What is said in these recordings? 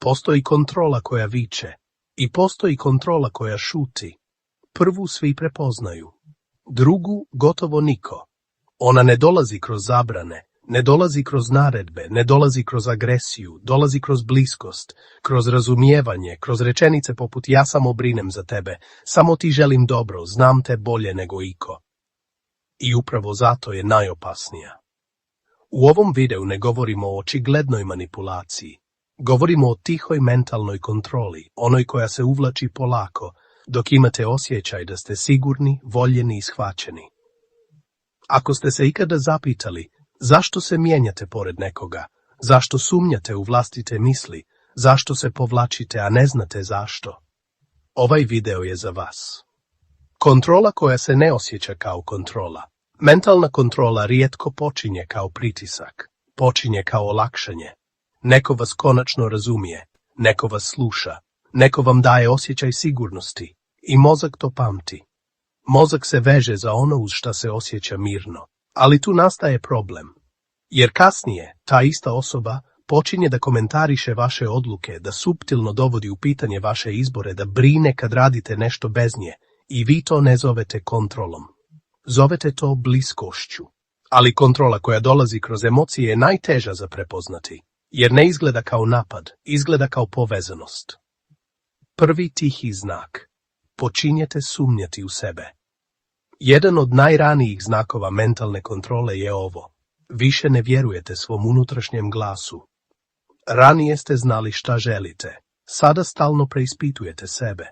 Postoji kontrola koja viče i postoji kontrola koja šuti. Prvu svi prepoznaju, drugu gotovo niko. Ona ne dolazi kroz zabrane, ne dolazi kroz naredbe, ne dolazi kroz agresiju, dolazi kroz bliskost, kroz razumijevanje, kroz rečenice poput ja samo brinem za tebe, samo ti želim dobro, znam te bolje nego iko. I upravo zato je najopasnija. U ovom videu ne govorimo o očiglednoj manipulaciji, govorimo o tihoj mentalnoj kontroli, onoj koja se uvlači polako, dok imate osjećaj da ste sigurni, voljeni i shvaćeni. Ako ste se ikada zapitali zašto se mijenjate pored nekoga, zašto sumnjate u vlastite misli, zašto se povlačite, a ne znate zašto, ovaj video je za vas. Kontrola koja se ne osjeća kao kontrola. Mentalna kontrola rijetko počinje kao pritisak, počinje kao olakšanje. Neko vas konačno razumije, neko vas sluša, neko vam daje osjećaj sigurnosti i mozak to pamti. Mozak se veže za ono uz šta se osjeća mirno, ali tu nastaje problem. Jer kasnije ta ista osoba počinje da komentariše vaše odluke, da suptilno dovodi u pitanje vaše izbore, da brine kad radite nešto bez nje i vi to ne zovete kontrolom. Zovete to bliskošću. Ali kontrola koja dolazi kroz emocije je najteža za prepoznati, jer ne izgleda kao napad, izgleda kao povezanost. Prvi tihi znak. Počinjete sumnjati u sebe. Jedan od najranijih znakova mentalne kontrole je ovo. Više ne vjerujete svom unutrašnjem glasu. Ranije ste znali šta želite, sada stalno preispitujete sebe.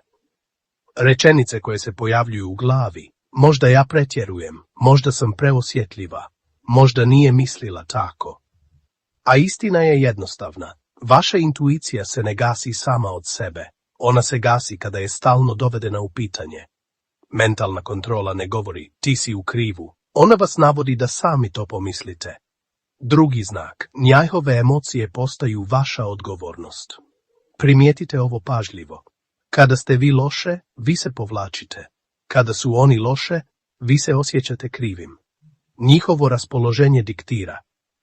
Rečenice koje se pojavljuju u glavi, možda ja pretjerujem, možda sam preosjetljiva, možda nije mislila tako. A istina je jednostavna, vaša intuicija se ne gasi sama od sebe, ona se gasi kada je stalno dovedena u pitanje. Mentalna kontrola ne govori, ti si u krivu, ona vas navodi da sami to pomislite. Drugi znak, njihove emocije postaju vaša odgovornost. Primijetite ovo pažljivo. Kada ste vi loše, vi se povlačite. Kada su oni loše, vi se osjećate krivim. Njihovo raspoloženje diktira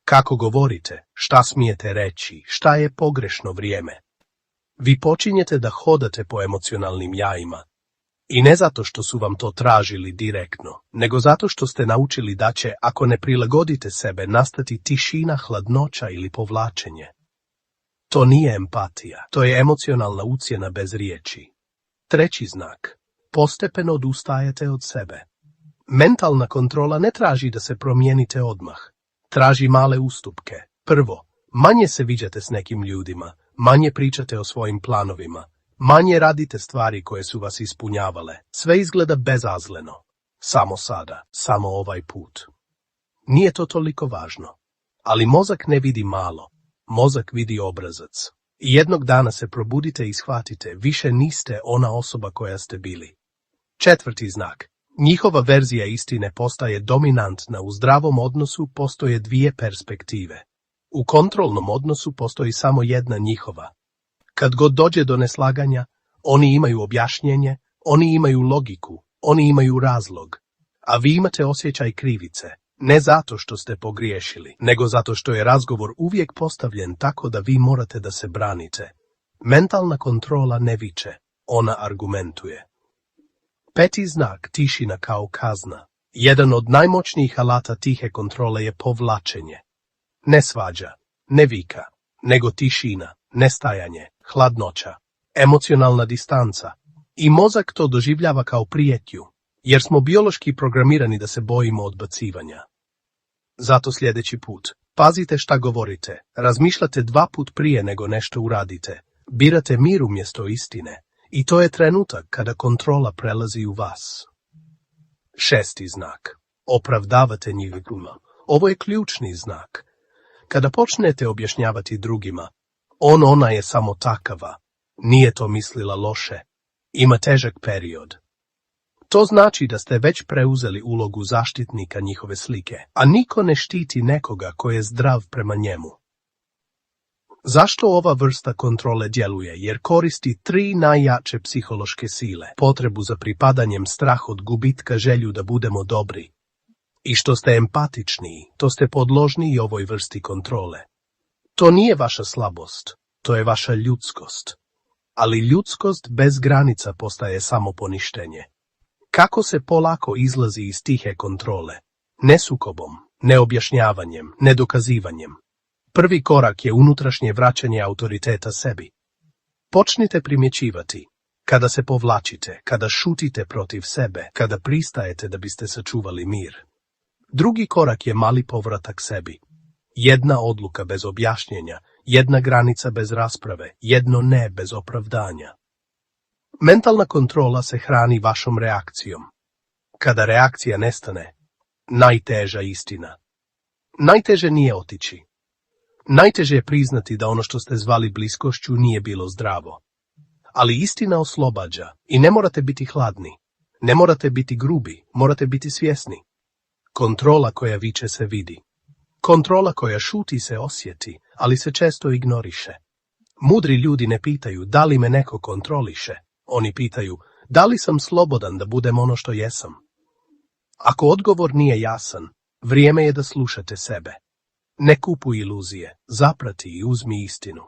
kako govorite, šta smijete reći, šta je pogrešno vrijeme. Vi počinjete da hodate po emocionalnim jajima. I ne zato što su vam to tražili direktno, nego zato što ste naučili da će, ako ne prilagodite sebe, nastati tišina, hladnoća ili povlačenje. To nije empatija, to je emocionalna ucjena bez riječi. Treći znak. Postepeno odustajete od sebe. Mentalna kontrola ne traži da se promijenite odmah. Traži male ustupke. Prvo, manje se viđate s nekim ljudima, manje pričate o svojim planovima, manje radite stvari koje su vas ispunjavale. Sve izgleda bezazleno. Samo sada, samo ovaj put. Nije to toliko važno. Ali mozak ne vidi malo. Mozak vidi obrazac. I jednog dana se probudite i shvatite, više niste ona osoba koja ste bili. Četvrti znak. Njihova verzija istine postaje dominantna. U zdravom odnosu postoje dvije perspektive. U kontrolnom odnosu postoji samo jedna njihova. Kad god dođe do neslaganja, oni imaju objašnjenje, oni imaju logiku, oni imaju razlog. A vi imate osjećaj krivice, ne zato što ste pogriješili, nego zato što je razgovor uvijek postavljen tako da vi morate da se branite. Mentalna kontrola ne viče, ona argumentuje. Peti znak, tišina kao kazna. Jedan od najmoćnijih alata tihe kontrole je povlačenje. Ne svađa, ne vika, nego tišina, nestajanje, hladnoća, emocionalna distanca. I mozak to doživljava kao prijetnju, jer smo biološki programirani da se bojimo odbacivanja. Zato sljedeći put, pazite šta govorite, razmišljate 2 puta prije nego nešto uradite, birate mir umjesto istine. I to je trenutak kada kontrola prelazi u vas. Šesti znak. Opravdavate njihova. Ovo je ključni znak. Kada počnete objašnjavati drugima, ona je samo takava, nije to mislila loše, ima težak period. To znači da ste već preuzeli ulogu zaštitnika njihove slike, a niko ne štiti nekoga koji je zdrav prema njemu. Zašto ova vrsta kontrole djeluje? Jer koristi 3 najjače psihološke sile. Potrebu za pripadanjem, strah od gubitka, želju da budemo dobri. I što ste empatičniji, to ste podložni i ovoj vrsti kontrole. To nije vaša slabost, to je vaša ljudskost. Ali ljudskost bez granica postaje samo poništenje. Kako se polako izlazi iz tihe kontrole? Ne sukobom, ne objašnjavanjem, ne dokazivanjem. Prvi korak je unutrašnje vraćanje autoriteta sebi. Počnite primjećivati kada se povlačite, kada šutite protiv sebe, kada pristajete da biste sačuvali mir. Drugi korak je mali povratak sebi. Jedna odluka bez objašnjenja, jedna granica bez rasprave, jedno ne bez opravdanja. Mentalna kontrola se hrani vašom reakcijom. Kada reakcija nestane, najteža istina. Najteže nije otići. Najteže je priznati da ono što ste zvali bliskošću nije bilo zdravo. Ali istina oslobađa i ne morate biti hladni. Ne morate biti grubi, morate biti svjesni. Kontrola koja viče se vidi. Kontrola koja šuti se osjeti, ali se često ignoriše. Mudri ljudi ne pitaju da li me neko kontroliše. Oni pitaju da li sam slobodan da budem ono što jesam. Ako odgovor nije jasan, vrijeme je da slušate sebe. Ne kupuj iluzije, zaprati i uzmi istinu.